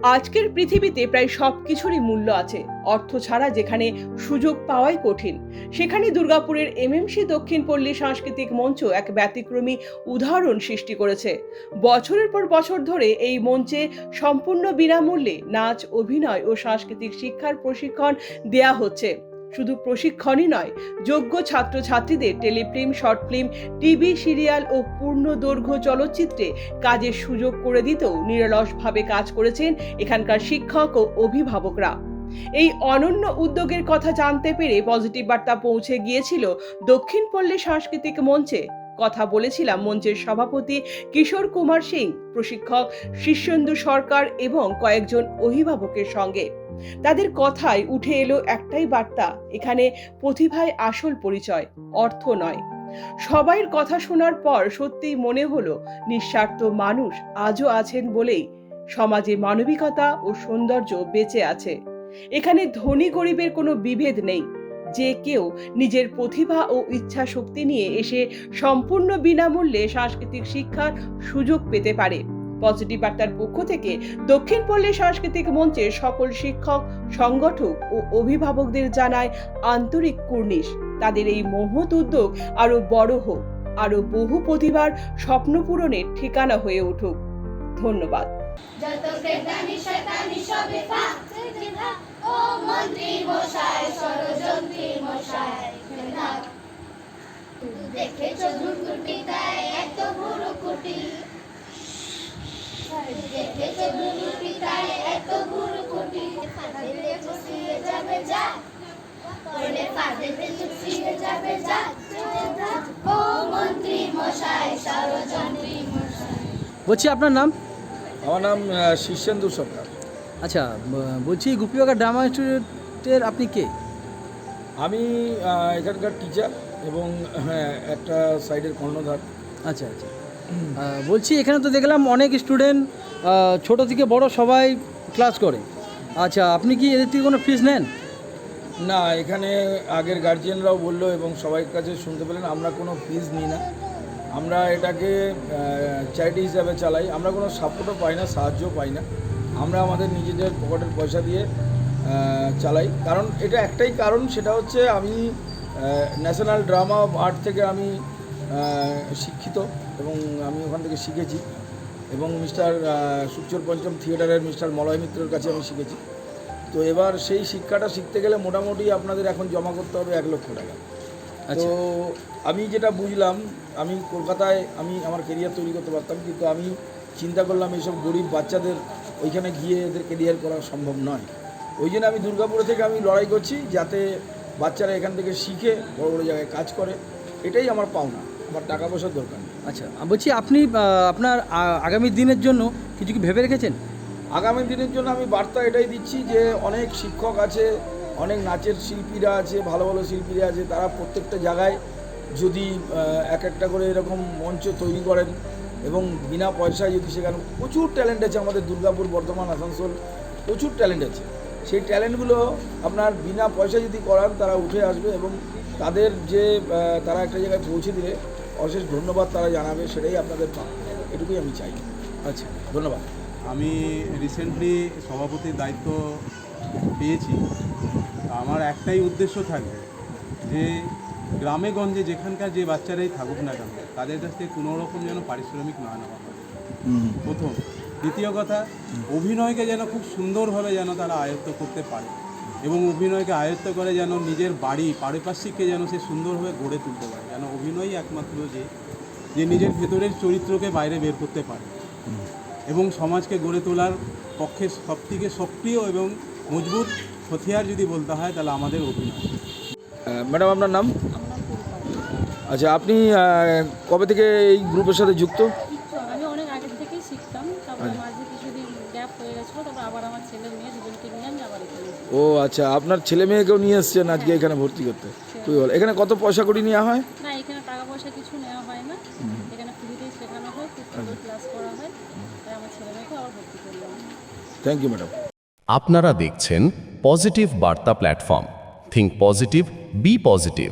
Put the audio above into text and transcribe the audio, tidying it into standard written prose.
আজকের পৃথিবীতে প্রায় সবকিছুরই মূল্য আছে। অর্থ ছাড়া যেখানে সুযোগ পাওয়াই কঠিন, সেখানে দুর্গাপুরের এমএমসি দক্ষিণ পল্লী সাংস্কৃতিক মঞ্চ এক ব্যতিক্রমী উদাহরণ সৃষ্টি করেছে। বছরের পর বছর ধরে এই মঞ্চে সম্পূর্ণ বিনামূল্যে নাচ, অভিনয় ও সাংস্কৃতিক শিক্ষার প্রশিক্ষণ দেয়া হচ্ছে। শুধু প্রশিক্ষণই নয়, যোগ্য ছাত্রছাত্রীদের telefilm, short film, TV serial ও পূর্ণ দৈর্ঘ্য চলচ্চিত্রে কাজের সুযোগ করে দিতেও নিরলসভাবে কাজ করেছেন এখানকার শিক্ষক ও অভিভাবকরা। এই অনন্য উদ্যোগের কথা জানতে পেরে পজিটিভ বার্তা পৌঁছে গিয়েছিল দক্ষিণ পল্লী সাংস্কৃতিক মঞ্চে। কথা বলেছিলাম মঞ্চের সভাপতি কিশোর কুমার সিং, প্রশিক্ষক শীর্ষেন্দু সরকার এবং কয়েকজন অভিভাবকের সঙ্গে। তাদের কথায় উঠে এলো একটাই বার্তা, এখানে প্রতিভায় আসল পরিচয়, অর্থ নয়। সবাইয়ের কথা শোনার পর সত্যিই মনে হলো নিঃস্বার্থ মানুষ আজও আছেন বলেই সমাজে মানবিকতা ও সৌন্দর্য বেঁচে আছে। এখানে ধনী গরিবের কোনো বিভেদ নেই। যে কেউ নিজের প্রতিভা ও ইচ্ছা শক্তি নিয়ে এসে সম্পূর্ণ বিনামূল্যে সাংস্কৃতিক শিক্ষার সুযোগ পেতে পারে। পজিটিভ বার্তার পক্ষ থেকে দক্ষিণ পল্লী সাংস্কৃতিক মঞ্চের সকল শিক্ষক, সংগঠক ও অভিভাবকদের জানায় আন্তরিক কুর্নিশ। তাদের এই মহৎ উদ্যোগ আরো বড় হোক, আরো বহু প্রতিভার স্বপ্ন পূরণের ঠিকানা হয়ে উঠুক। ধন্যবাদ। যত ক্রেতানি শয়তানি সবে ফাঁক ও মন্ত্রী মশাই, ষড়যন্ত্রী মশাই ফেরাক। দেখেছো ধুরকুর পিতায় এত বড় কুটি, দেখেছো ধুরকুর পিতায় এত বড় কুটি। ফাঁদেতে চুষিয়ে যাবে যা, ওরে ফাঁদেতে চুষিয়ে যাবে যা। ও মন্ত্রী মশাই, ষড়যন্ত্রী মশাই। বলছি আপনার নাম? আমার নাম শীর্ষেন্দু সরকার। আচ্ছা, বলছি গুপিবাগা ড্রামা ইনস্টিটিউটের আপনি কে? আমি এখানকার টিচার এবং একটা সাইডের কর্ণধার। আচ্ছা আচ্ছা, বলছি এখানে তো দেখলাম অনেক স্টুডেন্ট, ছোট থেকে বড় সবাই ক্লাস করে। আচ্ছা, আপনি কি এদের থেকে কোনো ফিস নেন? না, এখানে আগের গার্জিয়ানরাও বললো এবং সবাই কাছে শুনতে পেলেন, আমরা কোনো ফিস নিই না। আমরা এটাকে চ্যারিটি হিসাবে চালাই। আমরা কোনো সাপোর্টও পাই না, সাহায্যও পাই না। আমরা আমাদের নিজেদের পকেটের পয়সা দিয়ে চালাই। কারণ এটা একটাই কারণ, সেটা হচ্ছে আমি ন্যাশনাল ড্রামা অফ আর্ট থেকে আমি শিক্ষিত এবং আমি ওখান থেকে শিখেছি এবং মিস্টার সুকচর পঞ্চম থিয়েটারের মিস্টার মলয় মিত্রের কাছে আমি শিখেছি। তো এবার সেই শিক্ষাটা শিখতে গেলে মোটামুটি আপনাদের এখন জমা করতে হবে 1 লক্ষ টাকা। তো আমি যেটা বুঝলাম, আমি কলকাতায় আমার কেরিয়ার তৈরি করতে পারতাম, কিন্তু আমি চিন্তা করলাম এইসব গরিব বাচ্চাদের ওইখানে গিয়ে এদের কেরিয়ার করা সম্ভব নয়। ওই জন্য আমি দুর্গাপুরে থেকে আমি লড়াই করছি যাতে বাচ্চারা এখান থেকে শিখে বড় বড় জায়গায় কাজ করে। এটাই আমার পাওনা, আমার টাকা পয়সার দরকার নেই। আচ্ছা, বলছি আপনি আপনার আগামী দিনের জন্য কিছু কি ভেবে রেখেছেন? আগামী দিনের জন্য আমি বার্তা এটাই দিচ্ছি যে অনেক শিক্ষক আছে, অনেক নাচের শিল্পীরা আছে, ভালো ভালো শিল্পীরা আছে। তারা প্রত্যেকটা জায়গায় যদি একটা করে এরকম মঞ্চ তৈরি করেন এবং বিনা পয়সায় যদি সেখানে প্রচুর ট্যালেন্ট আছে আমাদের দুর্গাপুর, বর্ধমান, আসানসোল, প্রচুর ট্যালেন্ট আছে। সেই ট্যালেন্টগুলো আপনার বিনা পয়সায় যদি করান তারা উঠে আসবে এবং তাদের যে তারা একটা জায়গায় পৌঁছে দিলে অশেষ ধন্যবাদ তারা জানাবে, সেটাই আপনাদের পাওয়া। এটুকুই আমি চাই। আচ্ছা, ধন্যবাদ। আমি রিসেন্টলি সভাপতির দায়িত্ব পেয়েছি। আমার একটাই উদ্দেশ্য থাকবে যে গ্রামে গঞ্জে যেখানকার যে বাচ্চারাই থাকুক না কেন, তাদের কাছ থেকে কোনো রকম যেন পারিশ্রমিক না নেওয়া হয়, প্রথম। দ্বিতীয় কথা, অভিনয়কে যেন খুব সুন্দরভাবে যেন তারা আয়ত্ত করতে পারে এবং অভিনয়কে আয়ত্ত করে যেন নিজের বাড়ি পারিপার্শ্বিককে যেন সে সুন্দরভাবে গড়ে তুলতে পারে। যেন অভিনয়ই একমাত্র যে নিজের ভেতরের চরিত্রকে বাইরে বের করতে পারে এবং সমাজকে গড়ে তোলার পক্ষে সবথেকে সক্রিয় এবং মজবুত হথিয়ার যদি বলতে হয় তাহলে আমাদের অভিনয়। ম্যাডাম, আপনার নাম? আচ্ছা, আপনি কবে থেকে এই গ্রুপের সাথে যুক্ত? আমি অনেক আগে থেকেই শিখতাম, তারপরে মাঝে কিছুদিন গ্যাপ হয়ে গেছিলো, তারপর আবার আমার ছেলে মেয়ে দুজনকে নিয়ে আমি আবার এখানে এসেছি। ও আচ্ছা, আপনার ছেলে মেয়েকেও নিয়ে এসছেন আজকে এখানে ভর্তি করতে? খুবই ভালো। এখানে কত পয়সা করে নেওয়া হয়? না, এখানে টাকা পয়সা কিছু নেওয়া হয় না, এখানে ফ্রিতেই শেখানো হয়, খুব সুন্দর ক্লাস করা হয়, তাই আমার ছেলে মেয়েকে আবার ভর্তি করলাম। Thank you madam. আপনারা দেখছেন পজিটিভ বার্তা platform. Think positive, be positive.